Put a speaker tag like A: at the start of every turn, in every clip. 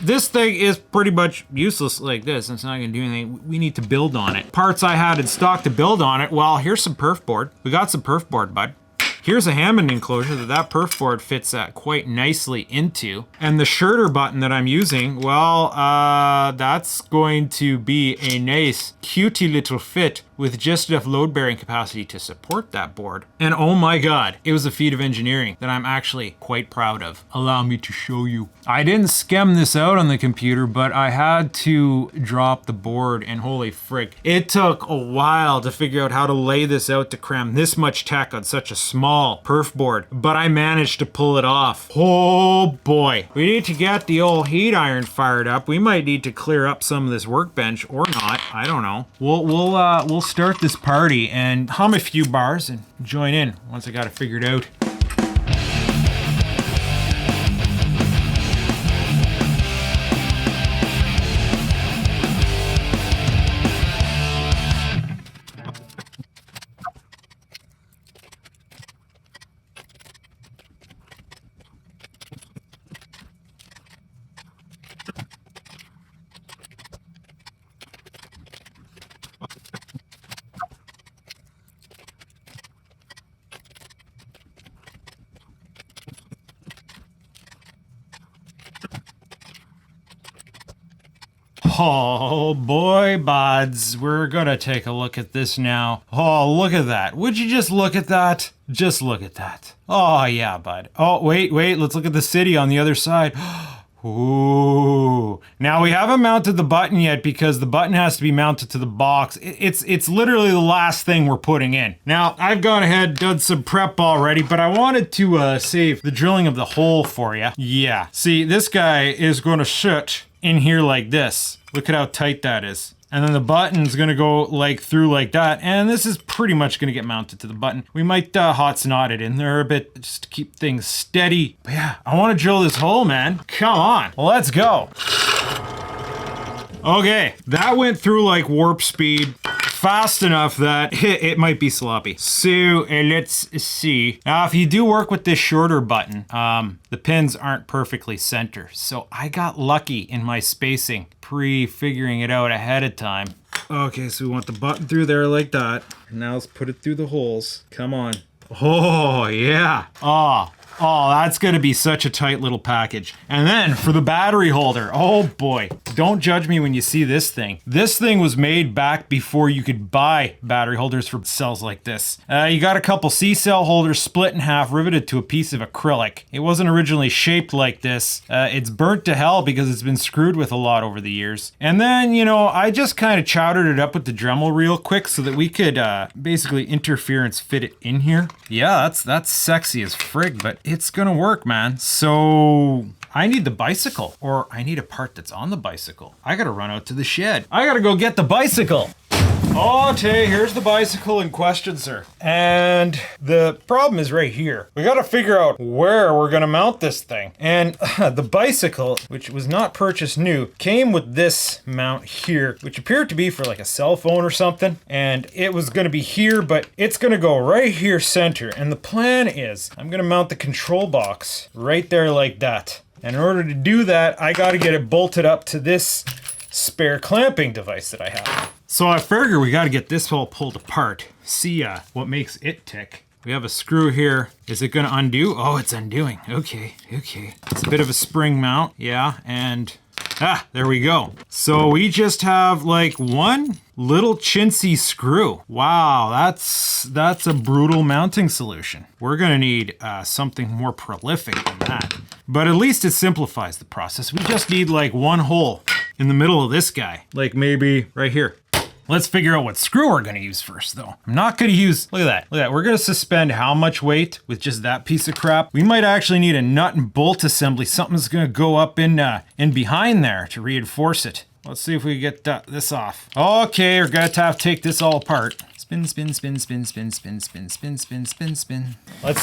A: this thing is pretty much useless like this. It's not gonna do anything. We need to build on it. Parts I had in stock to build on it. Well, here's some perf board. We got some perf board, bud. Here's a Hammond enclosure that perf board fits quite nicely into. And the shirter button that I'm using, well, that's going to be a nice, cutie little fit with just enough load bearing capacity to support that board. And oh my God, it was a feat of engineering that I'm actually quite proud of. Allow me to show you. I didn't skim this out on the computer, but I had to drop the board, and holy frick, it took a while to figure out how to lay this out to cram this much tech on such a small perf board, but I managed to pull it off. Oh boy. We need to get the old heat iron fired up. We might need to clear up some of this workbench or not. I don't know. We'll start this party and hum a few bars and join in once I got it figured out. Oh boy, buds, we're gonna take a look at this now. Oh, look at that. Would you just look at that? Just look at that. Oh yeah, bud. Oh, wait, let's look at the city on the other side. Ooh. Now we haven't mounted the button yet because the button has to be mounted to the box. It's literally the last thing we're putting in. Now, I've gone ahead, done some prep already, but I wanted to save the drilling of the hole for you. Yeah. See, this guy is going to sit in here like this. Look at how tight that is. And then the button's gonna go like through like that. And this is pretty much gonna get mounted to the button. We might hot snot it in there a bit just to keep things steady. But yeah, I wanna drill this hole, man. Come on, let's go. Okay, that went through like warp speed. Fast enough that it might be sloppy. So let's see. Now, if you do work with this shorter button, the pins aren't perfectly center. So I got lucky in my spacing, pre-figuring it out ahead of time. Okay, so we want the button through there like that. Now let's put it through the holes. Come on. Oh, yeah. Oh, that's gonna be such a tight little package. And then for the battery holder, oh boy, don't judge me when you see this thing. This thing was made back before you could buy battery holders for cells like this. You got a couple C-cell holders split in half, riveted to a piece of acrylic. It wasn't originally shaped like this. It's burnt to hell because it's been screwed with a lot over the years. And then, you know, I just kind of chowdered it up with the Dremel real quick so that we could basically interference fit it in here. Yeah, that's sexy as frig, but it's gonna work, man. So I need the bicycle, or I need a part that's on the bicycle. I gotta run out to the shed. I gotta go get the bicycle. Okay, here's the bicycle in question, sir. And the problem is right here. We gotta figure out where we're gonna mount this thing. And the bicycle, which was not purchased new, came with this mount here, which appeared to be for like a cell phone or something. And it was gonna be here, but it's gonna go right here center. And the plan is I'm gonna mount the control box right there like that. And in order to do that, I gotta get it bolted up to this spare clamping device that I have. So I figure we got to get this all pulled apart. See what makes it tick. We have a screw here. Is it going to undo? Oh, it's undoing. Okay. It's a bit of a spring mount. Yeah, and there we go. So we just have like one little chintzy screw. Wow, that's a brutal mounting solution. We're going to need something more prolific than that. But at least it simplifies the process. We just need like one hole in the middle of this guy. Like maybe right here. Let's figure out what screw we're gonna use first though. I'm not gonna use, look at that. We're gonna suspend how much weight with just that piece of crap. We might actually need a nut and bolt assembly. Something's gonna go up in behind there to reinforce it. Let's see if we get this off. Okay, we're gonna have to take this all apart. Spin. Let's see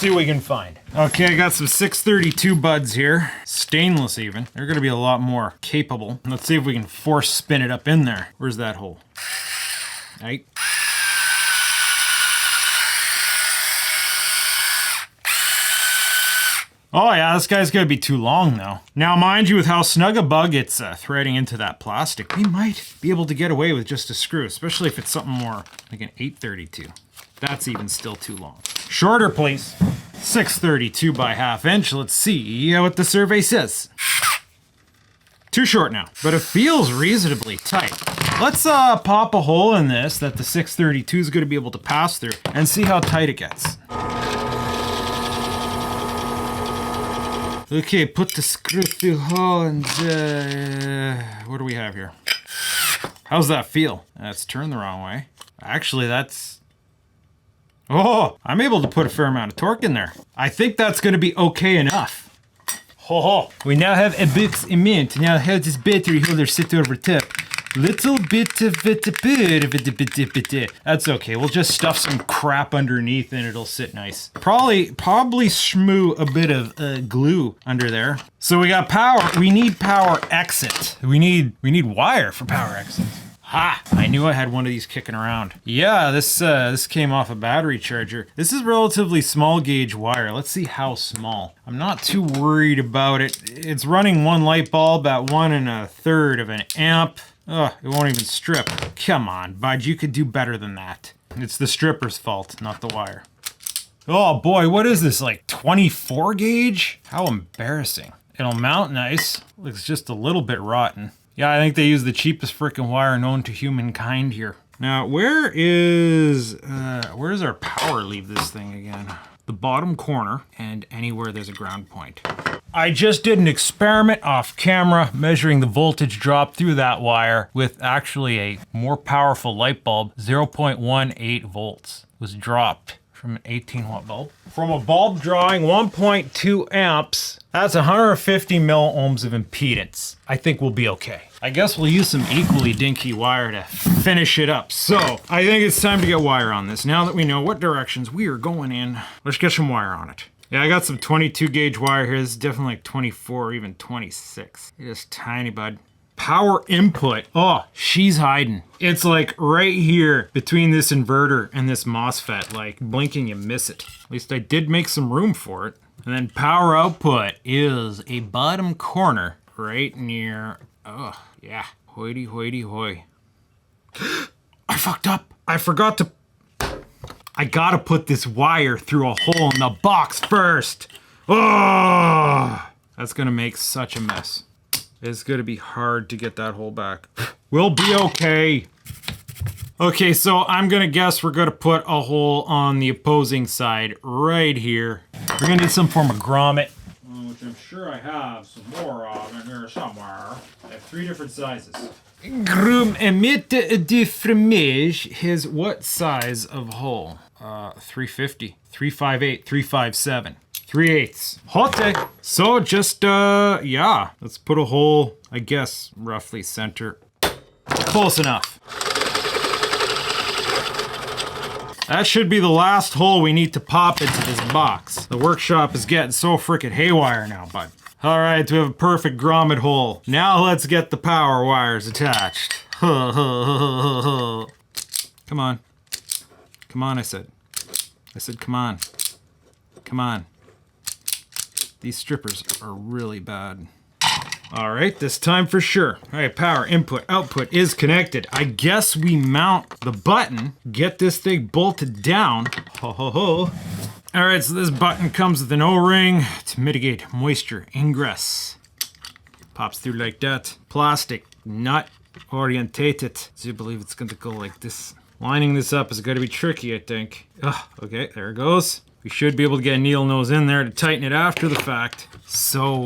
A: what we can find. Okay, I got some 632 buds here. Stainless even. They're gonna be a lot more capable. Let's see if we can force spin it up in there. Where's that hole? Right. Oh yeah, this guy's gonna be too long though. Now mind you, with how snug a bug it's threading into that plastic, we might be able to get away with just a screw, especially if it's something more like an 832. That's even still too long. Shorter, please. 632 by ½ inch. Let's see what the survey says. Too short now, but it feels reasonably tight. Let's pop a hole in this that the 632 is going to be able to pass through and see how tight it gets. Okay, put the screw through hole and what do we have here? How's that feel? That's turned the wrong way. Actually, that's... Oh, I'm able to put a fair amount of torque in there. I think that's going to be okay enough. Ho ho. We now have a bit in mint. Now how does battery holder sit over top? Little bit of it. That's okay. We'll just stuff some crap underneath and it'll sit nice. Probably shmoo a bit of glue under there. So we got power. We need power exit. We need wire for power exit. Ha! I knew I had one of these kicking around. Yeah, this came off a battery charger. This is relatively small gauge wire. Let's see how small. I'm not too worried about it. It's running one light bulb at 1 1/3 of an amp. Ugh, it won't even strip. Come on, bud, you could do better than that. It's the stripper's fault, not the wire. Oh boy, what is this, like 24 gauge? How embarrassing. It'll mount nice. Looks just a little bit rotten. Yeah, I think they use the cheapest frickin' wire known to humankind here. Now, where's our power leave this thing again? The bottom corner and anywhere there's a ground point. I just did an experiment off camera measuring the voltage drop through that wire with actually a more powerful light bulb. 0.18 volts was dropped from an 18 watt bulb. From a bulb drawing 1.2 amps, that's 150 milliohms of impedance. I think we'll be okay. I guess we'll use some equally dinky wire to finish it up. So I think it's time to get wire on this. Now that we know what directions we are going in, let's get some wire on it. Yeah, I got some 22 gauge wire here. This is definitely like 24 or even 26. It is tiny, bud. Power input. Oh, she's hiding. It's like right here between this inverter and this MOSFET. Like blinking, you miss it. At least I did make some room for it. And then power output is a bottom corner right near, oh yeah, hoity hoity hoy. I fucked up. I forgot to, I gotta put this wire through a hole in the box first. Oh, that's gonna make such a mess. It's gonna be hard to get that hole back. We'll be okay. Okay, so I'm gonna guess we're gonna put a hole on the opposing side right here. We're gonna need some form of grommet, which I'm sure I have some more of in here somewhere. I have 3 different sizes. Grommet de fromage has what size of hole? 350, 358, 357. 3/8. Hot. So just, yeah, let's put a hole, I guess, roughly center. Close enough. That should be the last hole we need to pop into this box. The workshop is getting so frickin' haywire now, bud. All right, we have a perfect grommet hole. Now let's get the power wires attached. Come on. Come on, I said. Come on. Come on. These strippers are really bad. All right, this time for sure. All right, power input output is connected. I guess we mount the button, get this thing bolted down. Ho ho ho. All right, so this button comes with an O-ring to mitigate moisture ingress. Pops through like that. Plastic nut orientated. So you believe it's going to go like this. Lining this up is going to be tricky, I think. Okay, there it goes. We should be able to get a needle nose in there to tighten it after the fact. So,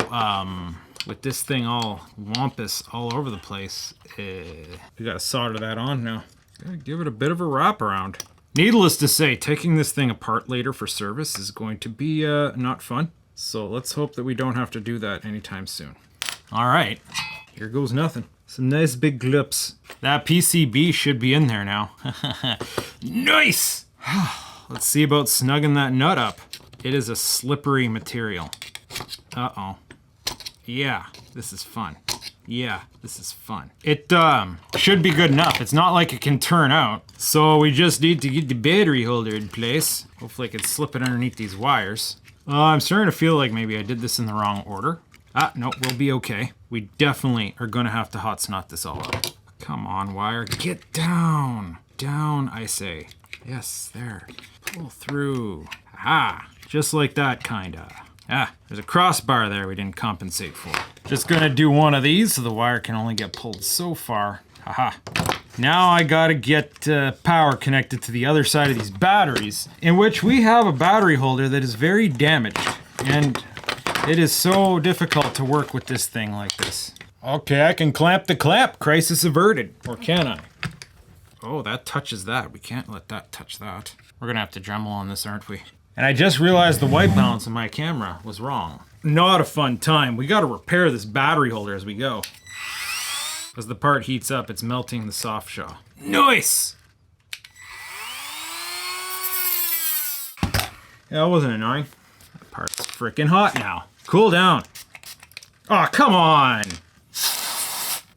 A: with this thing all wampus all over the place, we gotta solder that on now. Gotta give it a bit of a wraparound. Needless to say, taking this thing apart later for service is going to be not fun. So let's hope that we don't have to do that anytime soon. All right, here goes nothing. Some nice big glips. That PCB should be in there now. Nice! Let's see about snugging that nut up. It is a slippery material. Uh-oh. Yeah, this is fun. Yeah, this is fun. It should be good enough. It's not like it can turn out. So we just need to get the battery holder in place. Hopefully I can slip it underneath these wires. I'm starting to feel like maybe I did this in the wrong order. No, we'll be okay. We definitely are gonna have to hot snot this all up. Come on, wire, get down. Down, I say. Yes, there. Pull through. Aha, just like that, kinda. There's a crossbar there we didn't compensate for. Just gonna do one of these so the wire can only get pulled so far. Haha. Now I gotta get power connected to the other side of these batteries, in which we have a battery holder that is very damaged. And it is so difficult to work with this thing like this. Okay, I can clamp the clamp. Crisis averted. Or can I? Oh, that touches that. We can't let that touch that. We're gonna have to Dremel on this, aren't we? And I just realized the white balance on my camera was wrong. Not a fun time. We gotta repair this battery holder as we go. As the part heats up, it's melting the soft shell. Nice! Yeah, that wasn't annoying. That part's freaking hot now. Cool down. Oh, come on!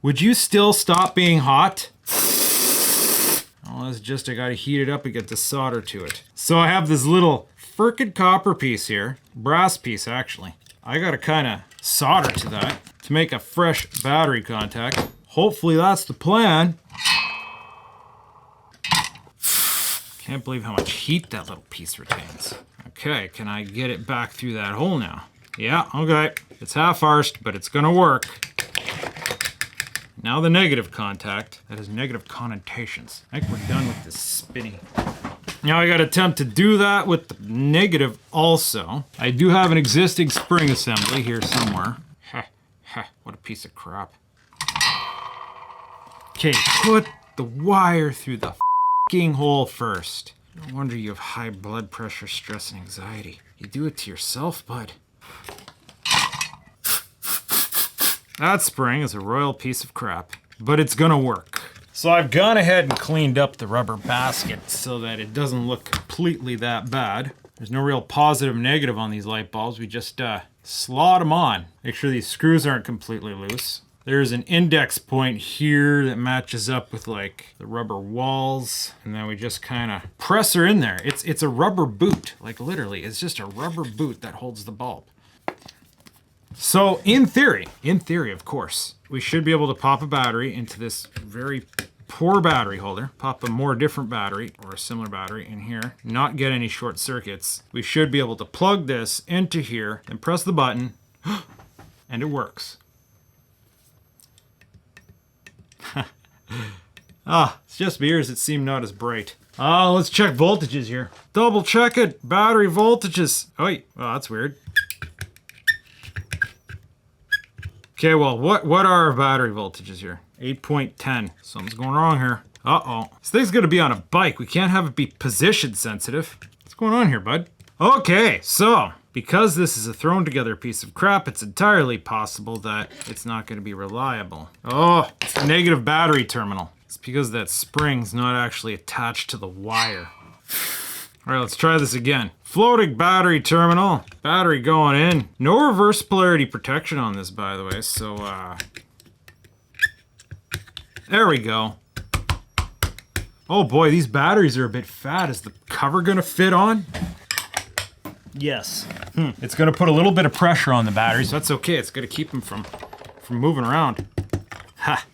A: Would you still stop being hot? Oh, it's just I gotta heat it up and get the solder to it. So I have this little frickin' copper piece here. Brass piece, actually. I gotta kinda solder to that to make a fresh battery contact. Hopefully that's the plan. Can't believe how much heat that little piece retains. Okay, can I get it back through that hole now? Yeah, okay. It's half-arsed, but it's gonna work. Now the negative contact. That has negative connotations. I think we're done with this spinny. Now I gotta attempt to do that with the negative also. I do have an existing spring assembly here somewhere. What a piece of crap. Okay, put the wire through the f***ing hole first. No wonder you have high blood pressure, stress, and anxiety. You do it to yourself, bud. That spring is a royal piece of crap, but it's gonna work. So I've gone ahead and cleaned up the rubber basket so that it doesn't look completely that bad. There's no real positive negative on these light bulbs. We just slot them on. Make sure these screws aren't completely loose. There's an index point here that matches up with like the rubber walls, and then we just kind of press her in there. It's a rubber boot, like literally, it's just a rubber boot that holds the bulb. So in theory, of course, we should be able to pop a battery into this very poor battery holder, pop a more different battery or a similar battery in here, not get any short circuits. We should be able to plug this into here and press the button, and it works. It's just my ears that seem not as bright. Let's check voltages here. Double check it. Battery voltages. Oh, that's weird. Okay, well, what are our battery voltages here? 8.10. Something's going wrong here. Uh-oh. This thing's gonna be on a bike. We can't have it be position sensitive. What's going on here, bud? Okay, so because this is a thrown together piece of crap, it's entirely possible that it's not gonna be reliable. Oh, it's the negative battery terminal. It's because that spring's not actually attached to the wire. All right, let's try this again. Floating battery terminal. Battery going in. No reverse polarity protection on this, by the way, so there we go. Oh boy, these batteries are a bit fat. Is the cover gonna fit on? Yes. It's gonna put a little bit of pressure on the batteries. So that's okay. It's gonna keep them from moving around. Ha.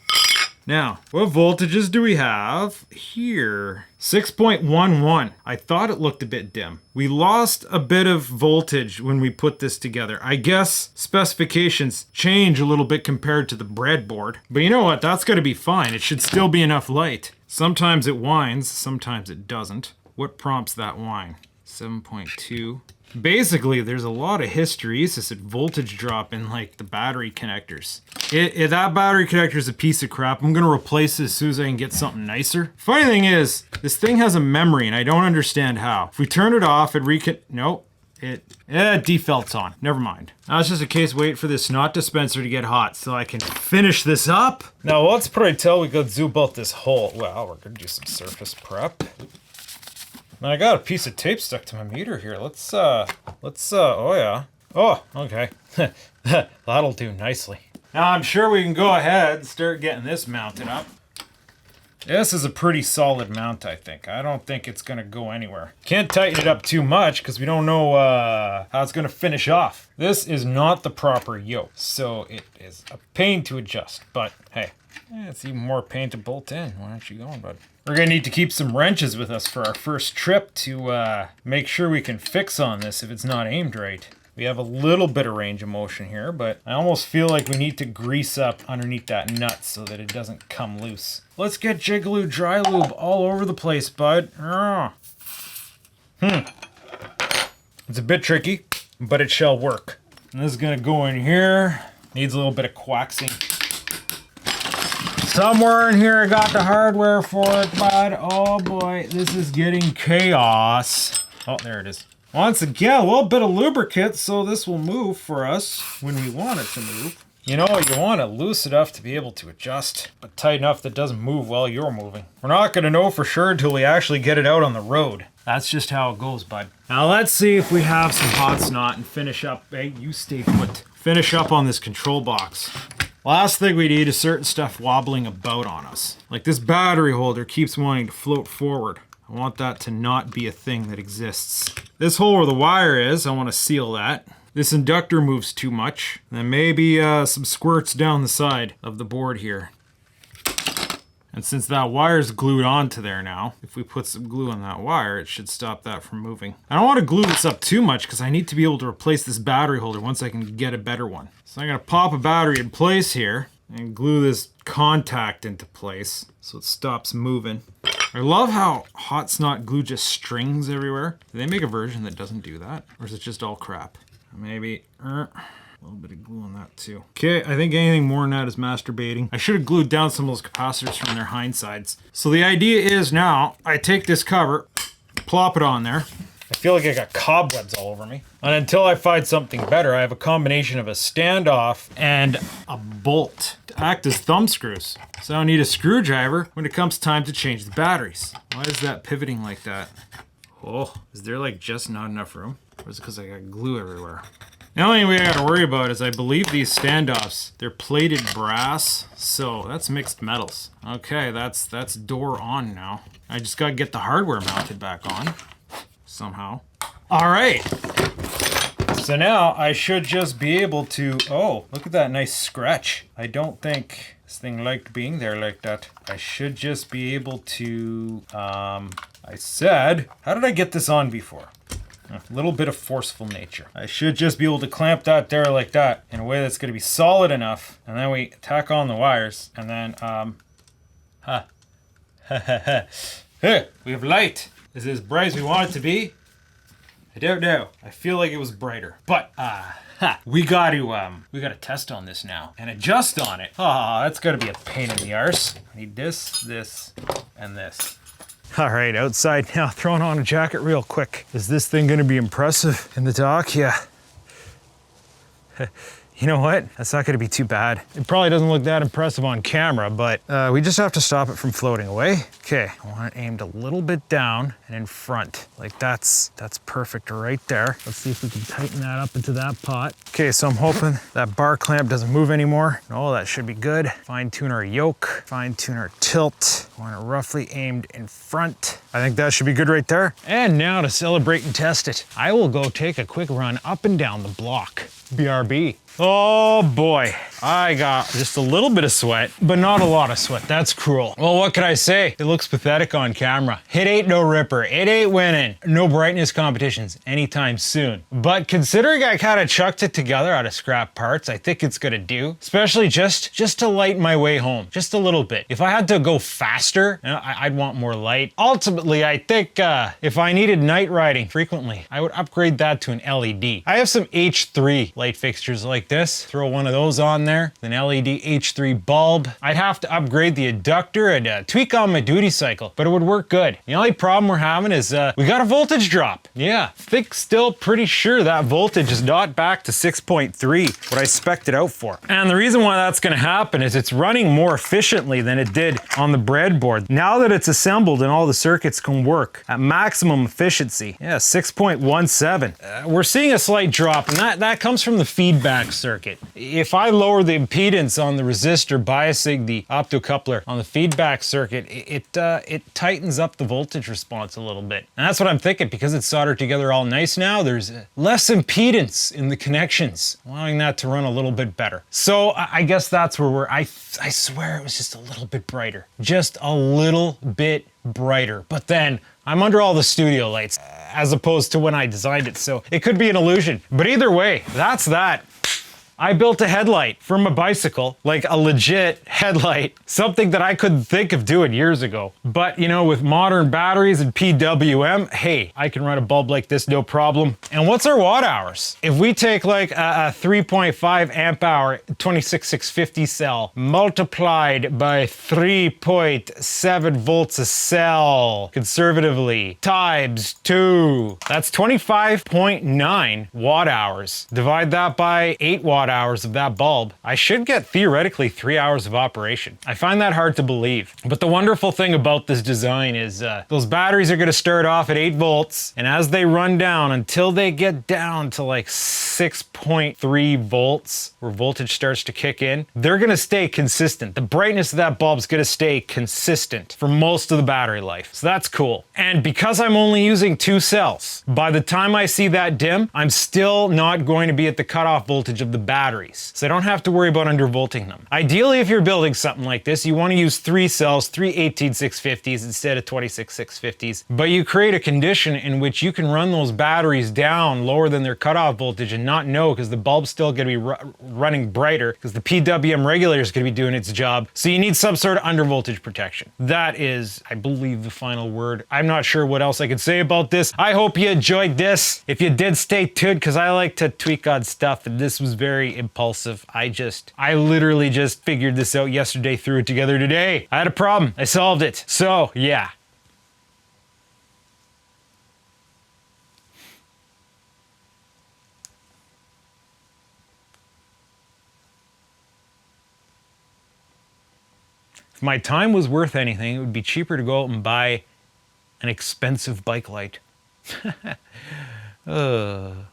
A: Now, what voltages do we have here? 6.11. I thought it looked a bit dim. We lost a bit of voltage when we put this together. I guess specifications change a little bit compared to the breadboard. But you know what? That's gonna be fine. It should still be enough light. Sometimes it whines, sometimes it doesn't. What prompts that whine? 7.2. Basically, there's a lot of hysteresis at voltage drop in like the battery connectors. That battery connector is a piece of crap. I'm gonna replace it as soon as I can get something nicer. Funny thing is, this thing has a memory and I don't understand how. If we turn it off, nope. It defaults on. Never mind. Now it's just a case wait for this snot dispenser to get hot so I can finish this up. Now let's probably tell we go zoom out this hole. Well, we're gonna do some surface prep. Man, I got a piece of tape stuck to my meter here. Let's oh yeah. Oh, okay. That'll do nicely. Now I'm sure we can go ahead and start getting this mounted up. This is a pretty solid mount, I think. I don't think it's gonna go anywhere. Can't tighten it up too much because we don't know how it's gonna finish off. This is not the proper yoke, so it is a pain to adjust, but hey, it's even more pain to bolt in. Why aren't you going, bud? We're gonna need to keep some wrenches with us for our first trip to make sure we can fix on this if it's not aimed right. We have a little bit of range of motion here, but I almost feel like we need to grease up underneath that nut so that it doesn't come loose. Let's get Jigaloo dry lube all over the place, bud. It's a bit tricky, but it shall work. And this is gonna go in here. Needs a little bit of coaxing. Somewhere in here I got the hardware for it, bud. Oh boy, this is getting chaos. Oh, there it is. Once again, a little bit of lubricant so this will move for us when we want it to move. You know, you want it loose enough to be able to adjust, but tight enough that it doesn't move while you're moving. We're not going to know for sure until we actually get it out on the road. That's just how it goes, bud. Now let's see if we have some Hot Snot and finish up. Hey, you stay put. Finish up on this control box. Last thing we need is certain stuff wobbling about on us. Like this battery holder keeps wanting to float forward. I want that to not be a thing that exists. This hole where the wire is, I want to seal that. This inductor moves too much. And then maybe some squirts down the side of the board here. And since that wire's glued onto there now, if we put some glue on that wire, it should stop that from moving. I don't want to glue this up too much because I need to be able to replace this battery holder once I can get a better one. So I'm going to pop a battery in place here and glue this contact into place so it stops moving. I love how Hot Snot glue just strings everywhere. Do they make a version that doesn't do that? Or is it just all crap? Maybe a little bit of glue on that too. Okay, I think anything more than that is masturbating. I should have glued down some of those capacitors from their hind sides. So the idea is now, I take this cover, plop it on there. I feel like I got cobwebs all over me. And until I find something better, I have a combination of a standoff and a bolt to act as thumb screws. So I don't need a screwdriver when it comes time to change the batteries. Why is that pivoting like that? Oh, is there like just not enough room? Or is it because I got glue everywhere? The only thing we gotta worry about is I believe these standoffs, they're plated brass, so that's mixed metals. Okay, that's door on now. I just gotta get the hardware mounted back on. Somehow. All right. So now I should just be able to, oh, look at that nice scratch. I don't think this thing liked being there like that. I should just be able to, how did I get this on before? A little bit of forceful nature. I should just be able to clamp that there like that in a way that's gonna be solid enough. And then we tack on the wires and then, we have light. Is it as bright as we want it to be? I don't know. I feel like it was brighter. But, we gotta test on this now and adjust on it. That's gotta be a pain in the arse. I need this, this, and this. All right, outside now, throwing on a jacket real quick. Is this thing gonna be impressive in the dock? Yeah. You know what? That's not gonna be too bad. It probably doesn't look that impressive on camera, but we just have to stop it from floating away. Okay, I want it aimed a little bit down and in front. Like that's perfect right there. Let's see if we can tighten that up into that pot. Okay, so I'm hoping that bar clamp doesn't move anymore. Oh, that should be good. Fine tune our yoke, fine tune our tilt. I want it roughly aimed in front. I think that should be good right there. And now to celebrate and test it, I will go take a quick run up and down the block. BRB. Oh boy, I got just a little bit of sweat, but not a lot of sweat. That's cruel. Well, what can I say? It looks pathetic on camera. It ain't no ripper. It ain't winning. No brightness competitions anytime soon. But considering I kind of chucked it together out of scrap parts, I think it's gonna do. Especially just to light my way home, just a little bit. If I had to go faster, I'd want more light. Ultimately, I think if I needed night riding frequently, I would upgrade that to an LED. I have some H3 light fixtures like this. Throw one of those on there, an LED H3 bulb. I'd have to upgrade the inductor and tweak on my duty cycle, but it would work good. The only problem we're having is we got a voltage drop. Yeah, think still pretty sure that voltage is not back to 6.3, what I spec'd it out for. And the reason why that's gonna happen is it's running more efficiently than it did on the breadboard. Now that it's assembled and all the circuits can work at maximum efficiency, yeah, 6.17. We're seeing a slight drop, and that comes from the feedback circuit. If I lower the impedance on the resistor biasing the optocoupler on the feedback circuit, it tightens up the voltage response a little bit. And that's what I'm thinking. Because it's soldered together all nice now, there's less impedance in the connections, allowing that to run a little bit better. So I guess that's where I swear it was just a little bit brighter. Just a little bit brighter. But then I'm under all the studio lights as opposed to when I designed it, so it could be an illusion. But either way, that's that. I built a headlight for my bicycle, like a legit headlight, something that I couldn't think of doing years ago. But you know, with modern batteries and PWM, hey, I can run a bulb like this no problem. And what's our watt hours? If we take like a 3.5 amp hour 26650 cell multiplied by 3.7 volts a cell, conservatively, times 2, that's 25.9 watt hours. Divide that by 8 watt hours of that bulb, I should get theoretically 3 hours of operation. I find that hard to believe. But the wonderful thing about this design is those batteries are going to start off at 8 volts, and as they run down until they get down to like 6.3 volts, where voltage starts to kick in, they're going to stay consistent. The brightness of that bulb is going to stay consistent for most of the battery life. So that's cool. And because I'm only using 2 cells, by the time I see that dim, I'm still not going to be at the cutoff voltage of the batteries. So I don't have to worry about undervolting them. Ideally, if you're building something like this, you want to use 3 cells, 3 18650s instead of 26650s. But you create a condition in which you can run those batteries down lower than their cutoff voltage and not know, because the bulb's still going to be running brighter because the PWM regulator is going to be doing its job. So you need some sort of undervoltage protection. That is, I believe, the final word. I'm not sure what else I can say about this. I hope you enjoyed this. If you did, stay tuned, because I like to tweak on stuff, and this was very impulsive. I literally just figured this out yesterday, threw it together today. I had a problem. I solved it. So, yeah. If my time was worth anything, it would be cheaper to go out and buy an expensive bike light.